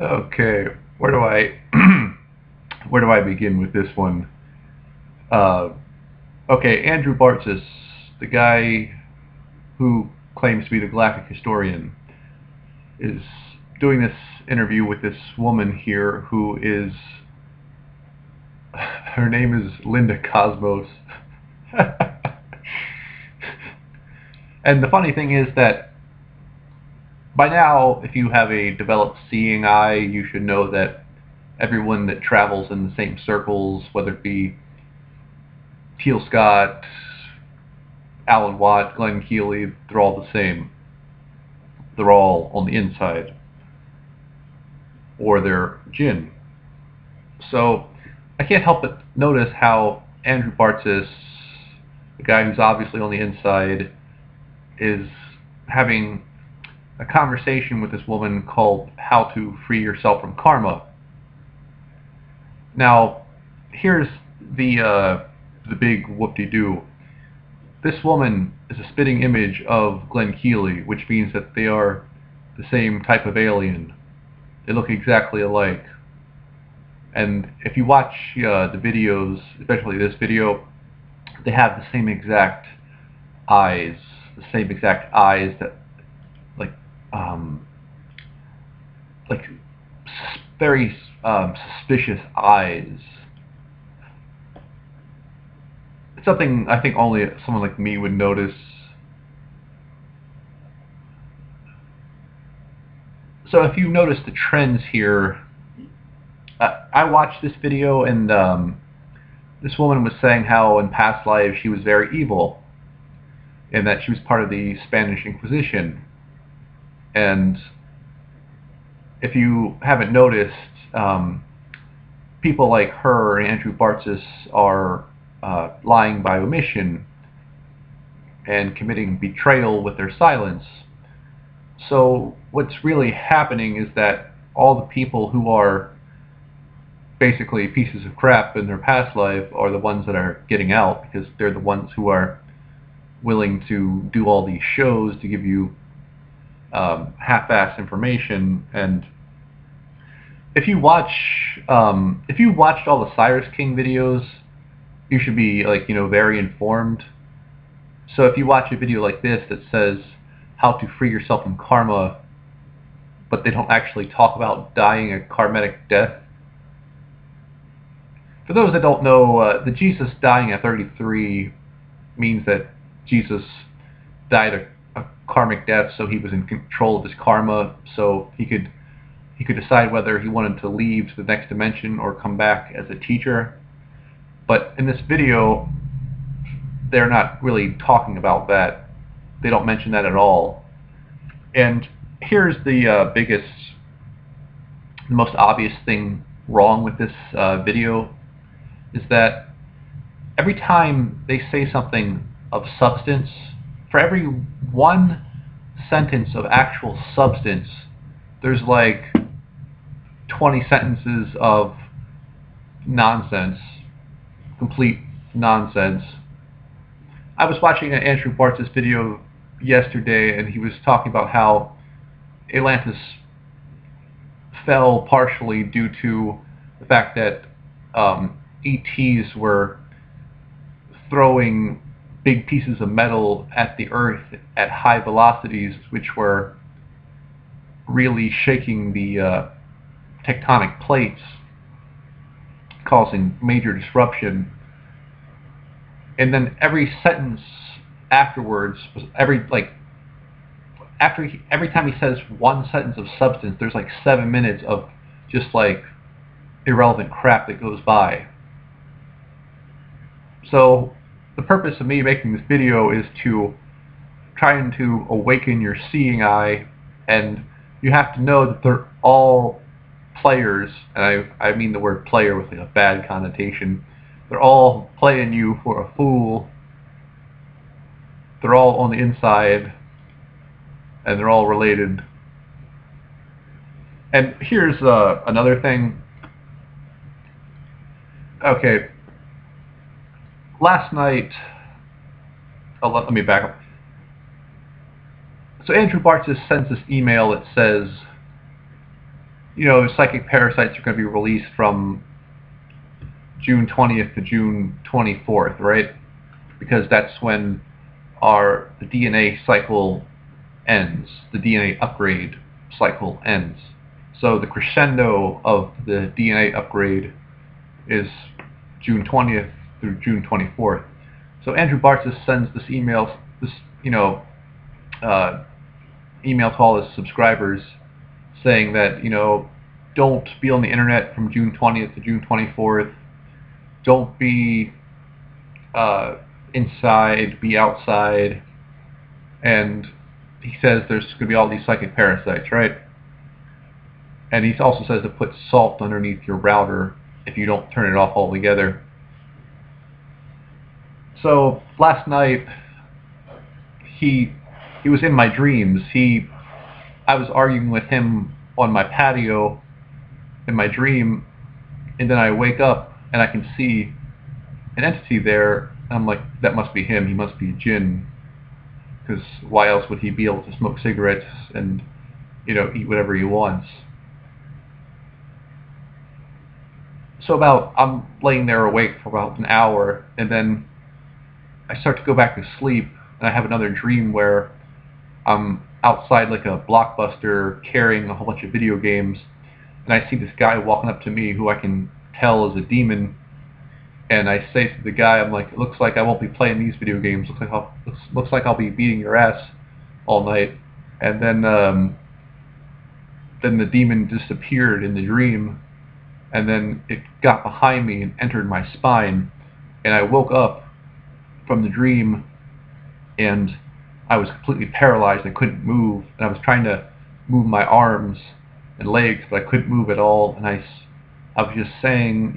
Okay, where do I where do I begin with this one? Uh, okay, Andrew Bartzis, the guy who claims to be the Galactic historian, is doing this interview with this woman here who is her name is Linda Cosmos. And the funny thing is that by now, if you have a developed seeing eye, you should know that everyone that travels in the same circles, whether it be Teal Scott, Alan Watt, Glenn Keely, they're all the same. They're all on the inside, or they're jinn. So I can't help but notice how Andrew Bartzis, the guy who's obviously on the inside, is having a conversation with this woman called How to Free Yourself from Karma. Now, here's the big whoop-de-doo. This woman is a spitting image of Glenn Keely, which means that they are the same type of alien. They look exactly alike. And if you watch the videos, especially this video, they have the same exact eyes, that like um, like very suspicious eyes. It's something I think only someone like me would notice. So if you notice the trends here, I watched this video and this woman was saying how in past lives she was very evil and that she was part of the Spanish Inquisition. And if you haven't noticed, people like her and Andrew Bartzis are lying by omission and committing betrayal with their silence. So what's really happening is that all the people who are basically pieces of crap in their past life are the ones that are getting out because they're the ones who are willing to do all these shows to give you half-assed information. And if you watched all the Cyrus King videos, you should be like very informed. So if you watch a video like this that says how to free yourself from karma, but they don't actually talk about dying a karmatic death. For those that don't know, the Jesus dying at 33 means that Jesus died a karmic death, so he was in control of his karma, so he could decide whether he wanted to leave to the next dimension or come back as a teacher. But in this video, they're not really talking about that. They don't mention that at all. And here's the biggest, the most obvious thing wrong with this video is that every time they say something of substance, for every one sentence of actual substance, there's like 20 sentences of nonsense, complete nonsense. I was watching an Andrew Bartzis video yesterday, and he was talking about how Atlantis fell partially due to the fact that ETs were throwing big pieces of metal at the Earth at high velocities, which were really shaking the tectonic plates, causing major disruption. And then every sentence afterwards was every time he says one sentence of substance, there's like 7 minutes of just like irrelevant crap that goes by. So the purpose of me making this video is to trying to awaken your seeing eye, and you have to know that they're all players, and I mean the word player with like a bad connotation. They're all playing you for a fool. They're all on the inside, and they're all related. And here's another thing. Okay, last night, let me back up. So Andrew Bartzis sends this email that says, psychic parasites are going to be released from June 20th to June 24th, right? Because that's when the DNA cycle ends. The DNA upgrade cycle ends. So the crescendo of the DNA upgrade is June 20th through June 24th. So Andrew Bartzis sends this email, uh, email to all his subscribers saying that, don't be on the internet from June 20th to June 24th. Don't be inside, be outside. And he says there's going to be all these psychic parasites, right? And he also says to put salt underneath your router if you don't turn it off altogether. So last night, he was in my dreams. I was arguing with him on my patio in my dream, and then I wake up and I can see an entity there. I'm like, that must be him. He must be a jinn, because why else would he be able to smoke cigarettes and eat whatever he wants? So I'm laying there awake for about an hour, and then I start to go back to sleep, and I have another dream where I'm outside like a Blockbuster carrying a whole bunch of video games, and I see this guy walking up to me who I can tell is a demon, and I say to the guy, I'm like, it looks like I won't be playing these video games. Looks like I'll be beating your ass all night. And then the demon disappeared in the dream, and then it got behind me and entered my spine, and I woke up from the dream, and I was completely paralyzed. I couldn't move, and I was trying to move my arms and legs, but I couldn't move at all. And I was just saying,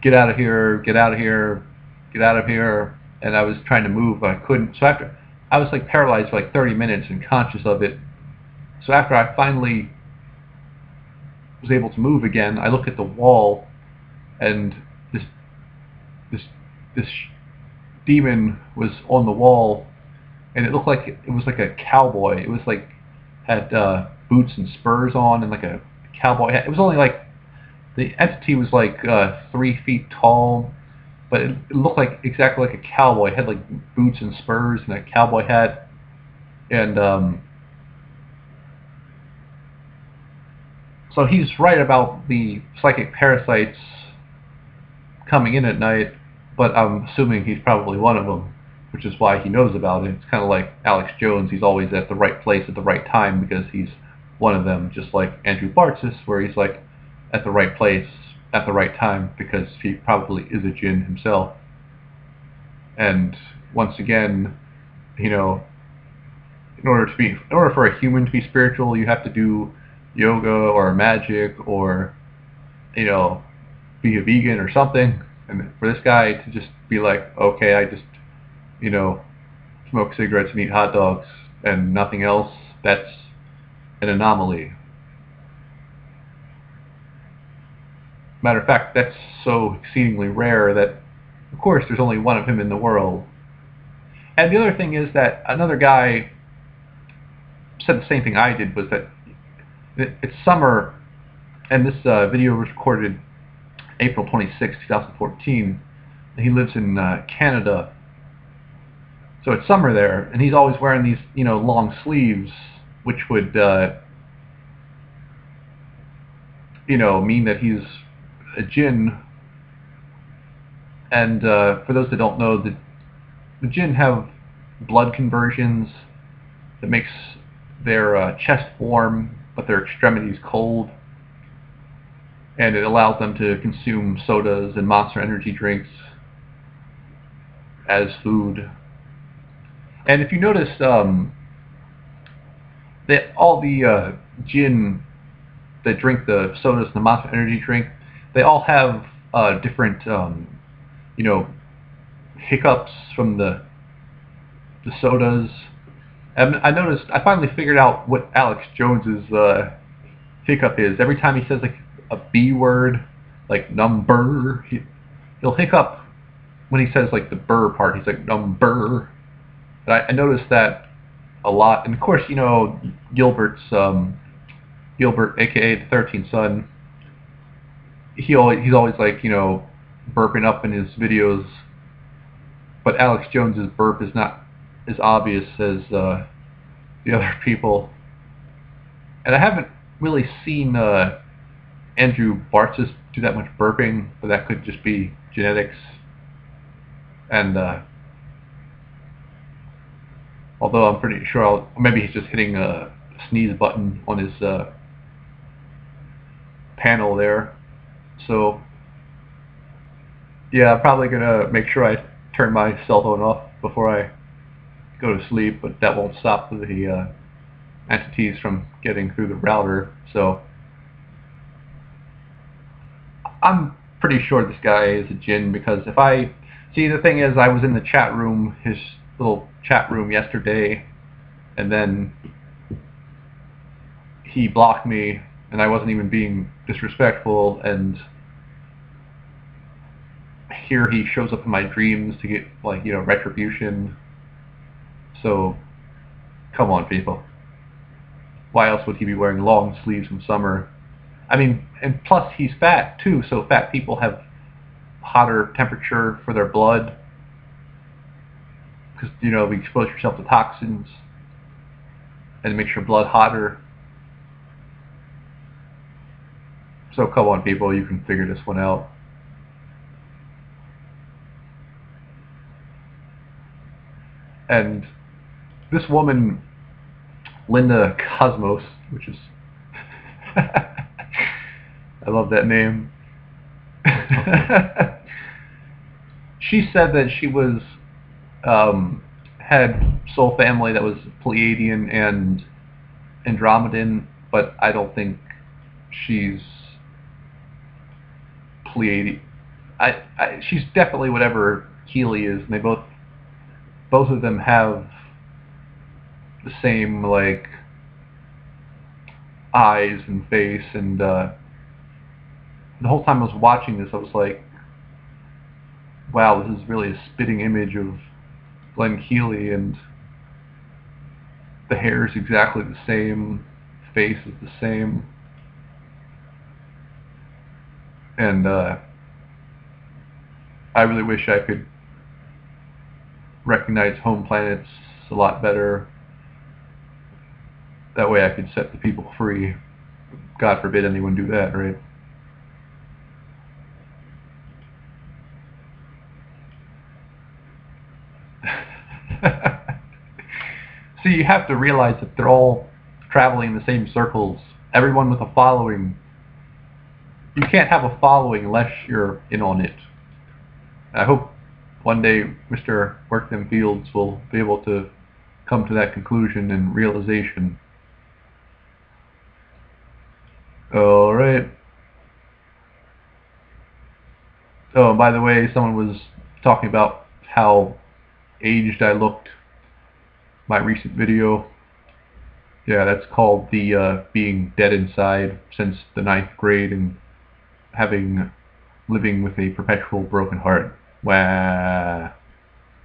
get out of here, get out of here, get out of here. And I was trying to move, but I couldn't. So after, I was like paralyzed for like 30 minutes and conscious of it. So after I finally was able to move again, I looked at the wall, and this demon was on the wall, and it looked like it was like a cowboy. It was like had boots and spurs on, and like a cowboy hat. It was only like, the entity was like 3 feet tall, but it looked like exactly like a cowboy. It had like boots and spurs and a cowboy hat, and so he's right about the psychic parasites coming in at night, but I'm assuming he's probably one of them, which is why he knows about it. It's kind of like Alex Jones. He's always at the right place at the right time because he's one of them, just like Andrew Bartzis, where he's like at the right place at the right time because he probably is a jinn himself. And once again, in order for a human to be spiritual, you have to do yoga or magic or be a vegan or something. And for this guy to just be like, okay, I just smoke cigarettes and eat hot dogs and nothing else, that's an anomaly. Matter of fact, that's so exceedingly rare that, of course, there's only one of him in the world. And the other thing is that another guy said the same thing I did, was that it's summer, and this video was recorded April 26, 2014. And he lives in Canada. So it's summer there, and he's always wearing these, long sleeves, which would, mean that he's a jinn. And for those that don't know, the jinn have blood conversions that makes their chest warm, but their extremities cold, and it allows them to consume sodas and Monster Energy drinks as food. And if you notice, that all the jinn that drink the sodas and the Monster Energy drink, they all have different, hiccups from the sodas. And I finally figured out what Alex Jones's hiccup is. Every time he says like a B word, like number, he'll hiccup when he says like the burr part. He's like number. But I noticed that a lot. And of course, Gilbert's Gilbert, aka the 13th Son, he's always like, you know, burping up in his videos, but Alex Jones's burp is not as obvious as the other people. And I haven't really seen Andrew Bartzis do that much burping, but that could just be genetics. And although I'm pretty sure maybe he's just hitting a sneeze button on his panel there. So yeah, I'm probably gonna make sure I turn my cell phone off before I go to sleep, but that won't stop the entities from getting through the router. So I'm pretty sure this guy is a jinn, because if I see, the thing is, I was in the chat room, his little chat room yesterday, and then he blocked me, and I wasn't even being disrespectful, and here he shows up in my dreams to get, like, you know, retribution. So come on, people. Why else would he be wearing long sleeves in summer? I mean, and plus he's fat too, so fat people have hotter temperature for their blood, because, you know, you expose yourself to toxins, and it makes your blood hotter. So come on, people, you can figure this one out. And this woman, Linda Cosmos, which is I love that name. She said that she was had soul family that was Pleiadian and Andromedan, but I don't think she's Pleiadian. She's definitely whatever Keely is, and they both of them have the same, like, eyes and face, and the whole time I was watching this, I was like, wow, this is really a spitting image of Glenn Keely, and the hair is exactly the same, face is the same, and I really wish I could recognize home planets a lot better. That way I could set the people free. God forbid anyone do that, right? See, you have to realize that they're all traveling in the same circles. Everyone with a following. You can't have a following unless you're in on it. I hope one day Mr. Workman Fields will be able to come to that conclusion and realization. Alright. Oh, and by the way, someone was talking about how aged I looked. My recent video. Yeah, that's called the being dead inside since the 9th grade and living with a perpetual broken heart. Wah.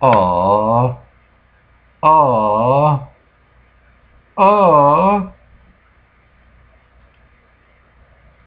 Aww. Aww. Aww.